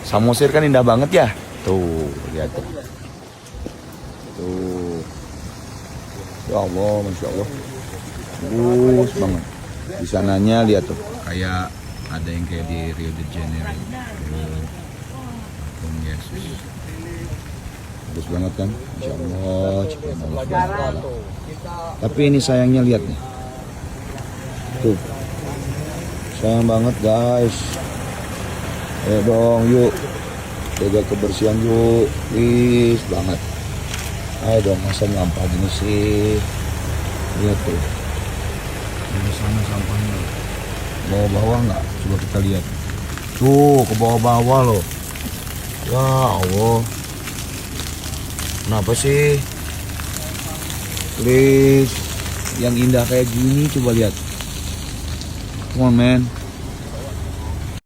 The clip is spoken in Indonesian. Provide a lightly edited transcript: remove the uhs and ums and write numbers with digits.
Samosir kan indah banget ya. Tuh, lihat tuh. Tuh. Ya Allah, Masya Allah. Bagus banget. Di sananya lihat tuh, kayak ada yang kayak di Rio de Janeiro. Tuh, Yesus. Bagus banget kan? Masya Allah, ciptaan Allah Subhanahu wa Ta'ala. Tapi ini sayangnya lihat nih. Tuh. Sayang banget guys. Ayo dong, yuk. Jaga kebersihan yuk, please banget. Ayo dong, masa nyampah gini sih. Lihat tuh. Di sana sampahnya. Bawah-bawah nggak? Coba kita lihat. Tuh, ke bawah-bawah loh. Ya Allah. Kenapa sih? Please. Yang indah kayak gini coba lihat. Come on man.